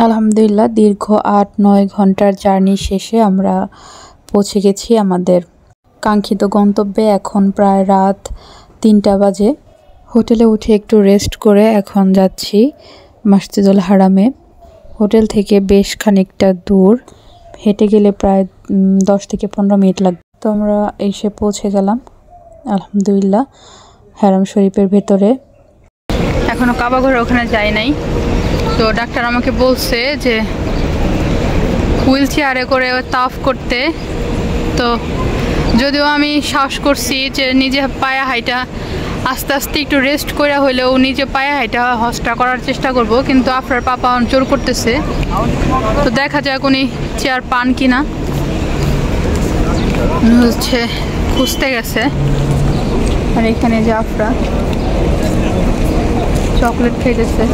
আলহামদুলিল্লাহ দীর্ঘ ৮-৯ ঘন্টার জার্নি শেষে আমরা পৌঁছে গেছি আমাদের কাঙ্ক্ষিত গন্তব্যে। এখন প্রায় রাত ৩টা বাজে। হোটেলে উঠে একটু রেস্ট করে এখন যাচ্ছি মসজিদুল হারামে। হোটেল থেকে বেশ খানিকটা দূর, হেঁটে গেলে প্রায় ১০ থেকে ১৫ মিনিট লাগবে। তো আমরা এসে পৌঁছে গেলাম আলহামদুলিল্লাহ হারাম শরীফের ভেতরে। এখনও কাবা ঘরে ওখানে যাই নাই। তো ডাক্তার আমাকে বলছে যে হুইল চেয়ারে করে তাওয়াফ করতে। তো যদিও আমি সাহস করছি যে নিজে পায়ে হাইটা আস্তে আস্তে একটু রেস্ট করে হলেও নিজে পায়ে হাইটা হজটা করার চেষ্টা করব, কিন্তু আপনার পাপা জোর করতেছে। তো দেখা যাক উনি চেয়ার পান কিনা। হচ্ছে খুঁজতে গেছে। আর এখানে যে আপনারা চকলেট খেতেছে।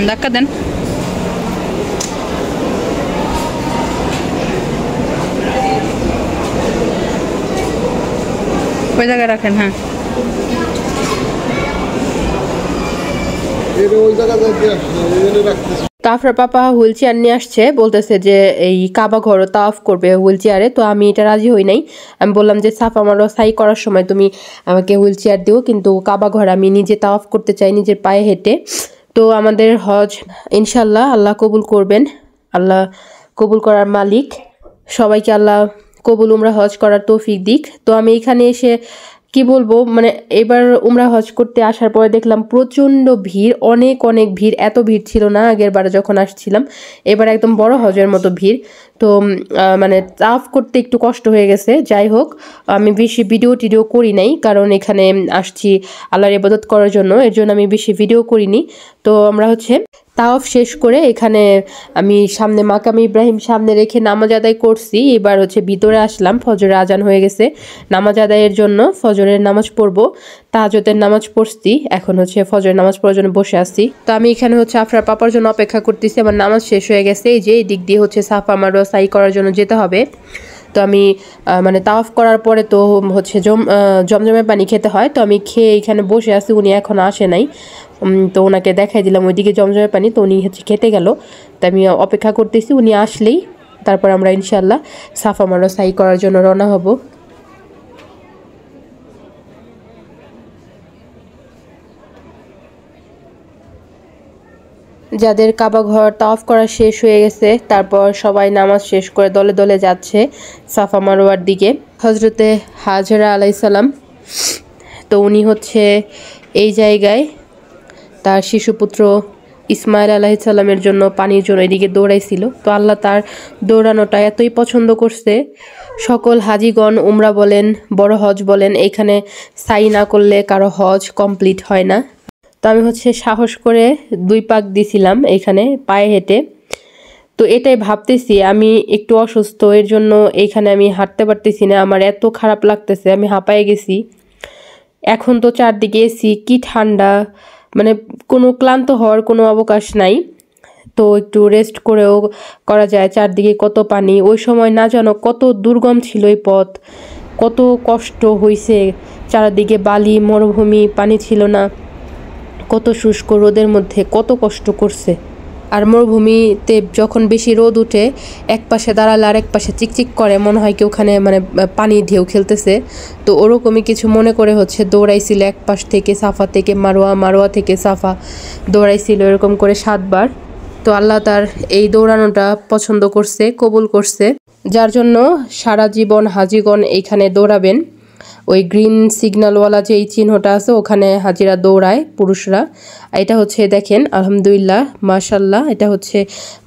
ধাক্কা দেন। ওই জায়গায় রাখেন। হ্যাঁ, তাফরা পাপা হুইল চেয়ার নিয়ে আসছে, বলতেছে যে এই কাবা ঘরও তাওয়াফ করবে হুইল চেয়ারে। তো আমি এটা রাজি হই নাই। আমি বললাম যে সাফা মারওয়া সাই করার সময় তুমি আমাকে হুইল চেয়ার দিও, কিন্তু কাবা ঘর আমি নিজে তাওয়াফ করতে চাই নিজের পায়ে হেঁটে। তো আমাদের হজ ইনশাল্লাহ আল্লাহ কবুল করবেন। আল্লাহ কবুল করার মালিক। সবাইকে আল্লাহ কবুল উমরা হজ করার তৌফিক দিক। তো আমি এখানে এসে কি বলবো, মানে এবার উমরা হজ করতে আসার পরে দেখলাম প্রচণ্ড ভিড়, অনেক অনেক ভিড়। এত ভিড় ছিল না আগের বারে যখন আসছিলাম, এবার একদম বড় হজের মতো ভিড়। তো মানে তাওয়াফ করতে একটু কষ্ট হয়ে গেছে। যাই হোক, আমি বেশি ভিডিও করি নাই, কারণ এখানে আসছি আল্লাহর ইবাদত করার জন্য, এর জন্য আমি বেশি ভিডিও করিনি। তো আমরা হচ্ছে তাওয়াফ শেষ করে এখানে আমি সামনে মাকাম ইব্রাহিম সামনে রেখে নামাজ আদায় করছি। এবার হচ্ছে ভিতরে আসলাম, ফজরের আজান হয়ে গেছে। নামাজ আদায়ের জন্য ফজরের নামাজ পড়বো, তাহাজ্জুদের নামাজ পড়ছি। এখন হচ্ছে ফজরের নামাজ পড়ার জন্য বসে আছি। তো আমি এখানে হচ্ছে আফরার পাপার জন্য অপেক্ষা করতেছি। আমার নামাজ শেষ হয়ে গেছে। এই যে এই দিক দিয়ে হচ্ছে সাফা মারওয়া সাই করার জন্য যেতে হবে। তো আমি মানে তাওয়াফ করার পরে তো হচ্ছে জমজমের পানি খেতে হয়। তো আমি খেয়ে এখানে বসে আছি, উনি এখন আসে নাই। তো ওনাকে দেখাই দিলাম ওইদিকে জমজমের পানি, তো উনি হচ্ছে খেতে গেল। তো আমি অপেক্ষা করতেছি, উনি আসলেই তারপর আমরা ইনশাল্লাহ সাফা মারওয়া সাই করার জন্য রওনা হব। যাদের কাবা ঘর তাওয়াফ করা শেষ হয়ে গেছে, তারপর সবাই নামাজ শেষ করে দলে দলে যাচ্ছে সাফা মারওয়ার দিকে। হজরতে হাজরা আলাইসাল্লাম, তো উনি হচ্ছে এই জায়গায় তার শিশুপুত্র ইসমাইল আলাইসাল্লামের জন্য পানির জন্য এদিকে দৌড়াইছিল। তো আল্লাহ তার দৌড়ানোটা এতই পছন্দ করছে, সকল হাজিগণ উমরা বলেন বড় হজ বলেন, এখানে সাই না করলে কারো হজ কমপ্লিট হয় না। তো আমি হচ্ছে সাহস করে 2 পাক দিছিলাম এখানে পায়ে হেঁটে। তো এটাই ভাবতেছি, আমি একটু অসুস্থ, এর জন্য এখানে আমি হাঁটতে পারতেছি না। আমার এত খারাপ লাগতেছে, আমি হাঁপায়ে গেছি। এখন তো চারদিকে এসি, কি ঠান্ডা, মানে কোনো ক্লান্ত হওয়ার কোনো অবকাশ নাই। তো একটু রেস্ট করেও করা যায়। চারদিকে কত পানি, ওই সময় না জানো কত দুর্গম ছিল এই পথ, কত কষ্ট হয়েছে। চারদিকে বালি, মরুভূমি, পানি ছিল না, কত শুষ্ক রোদের মধ্যে কত কষ্ট করছে। আর মরুভূমিতে যখন বেশি রোদ উঠে, এক পাশে দাঁড়ালে আর এক পাশে চিকচিক করে, মনে হয় কি ওখানে মানে পানি ঢেউ খেলতেছে। তো ওরকমই কিছু মনে করে হচ্ছে দৌড়াইছিল, এক পাশ থেকে সাফা থেকে মারোয়া, মারোয়া থেকে সাফা দৌড়াইছিল, এরকম করে 7 বার। তো আল্লাহ তার এই দৌড়ানোটা পছন্দ করছে, কবুল করছে, যার জন্য সারা জীবন হাজিগণ এইখানে দৌড়াবেন। ওই গ্রিন সিগন্যালওয়ালা যে এই চিহ্নটা আছে, ওখানে হাজিরা দৌড়ায় পুরুষরা। এটা হচ্ছে দেখেন আলহামদুলিল্লাহ মাশাল্লাহ, এটা হচ্ছে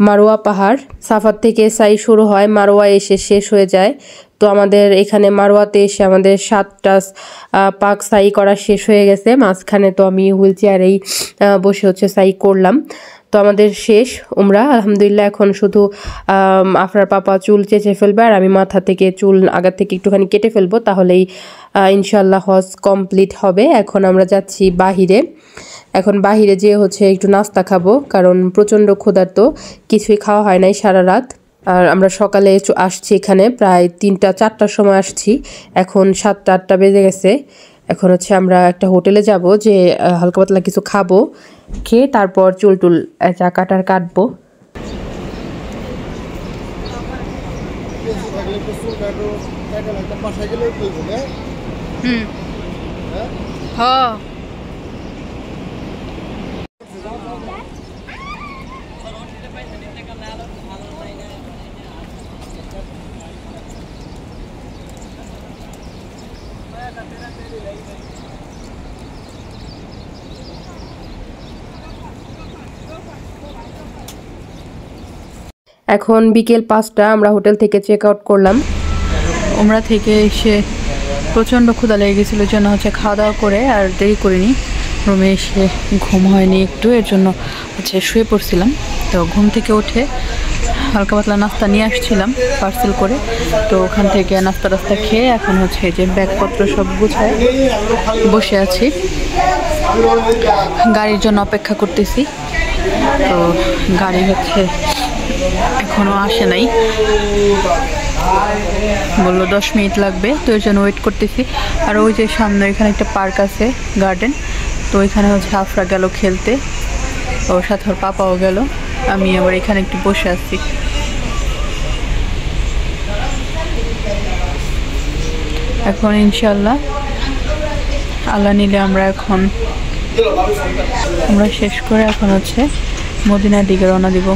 মারোয়া পাহাড়। সাফার থেকে সাই শুরু হয়, মারোয়া এসে শেষ হয়ে যায়। তো আমাদের এখানে মারোয়াতে এসে আমাদের 7টা পাক সাই করা শেষ হয়ে গেছে। মাঝখানে তো আমি হুইল চেয়ারেই বসে হচ্ছে সাই করলাম। তো আমাদের শেষ উমরা আলহামদুলিল্লাহ। এখন শুধু আফরার পাপা চুল চেঁচে ফেলবে, আর আমি মাথা থেকে চুল আগার থেকে একটুখানি কেটে ফেলবো, তাহলেই ইনশাল্লাহ হজ কমপ্লিট হবে। এখন আমরা যাচ্ছি বাহিরে। এখন বাহিরে যেয়ে হচ্ছে একটু নাস্তা খাবো, কারণ প্রচণ্ড ক্ষুধার্ত, কিছুই খাওয়া হয় নাই সারা রাত। আর আমরা সকালে আসছি এখানে প্রায় 3টা 4টার সময় আসছি, এখন 7টা 8টা বেজে গেছে। এখন হচ্ছে আমরা একটা হোটেলে যাব, যে হালকা পাতলা কিছু খাবো, খেয়ে তারপর চুল টুল যা কাটার কাটবো। হ্যাঁ এখন বিকেল 5টা, আমরা হোটেল থেকে চেক আউট করলাম। উমরা থেকে এসে প্রচণ্ড ক্ষুধা লেগে গেছিলো, এর জন্য হচ্ছে খাওয়া দাওয়া করে আর দেরি করিনি। রুমে এসে ঘুম হয়নি একটু, এর জন্য হচ্ছে শুয়ে পড়ছিলাম। তো ঘুম থেকে উঠে হালকা পাতলা নাস্তা নিয়ে আসছিলাম পার্সেল করে, তো ওখান থেকে নাস্তা টাস্তা খেয়ে এখন হচ্ছে যে ব্যাগপত্র সব গুছায় বসে আছি, গাড়ির জন্য অপেক্ষা করতেছি। তো গাড়ি হচ্ছে এখনো আসে নাই, বললো 10 মিনিট লাগবে, তো এর জন্য ওয়েট করতেছি। আর ওই যে সামনে এখানে একটা পার্ক আছে, গার্ডেন, তো এখানে হচ্ছে আফরা গেল খেলতে, ওর সাথে ওর পাপাও গেল, আমি আবার এখানে একটু বসে আছি। এখন ইনশাল্লাহ আল্লাহ নিলে আমরা শেষ করে এখন হচ্ছে মদিনার দিকে রওনা দিব।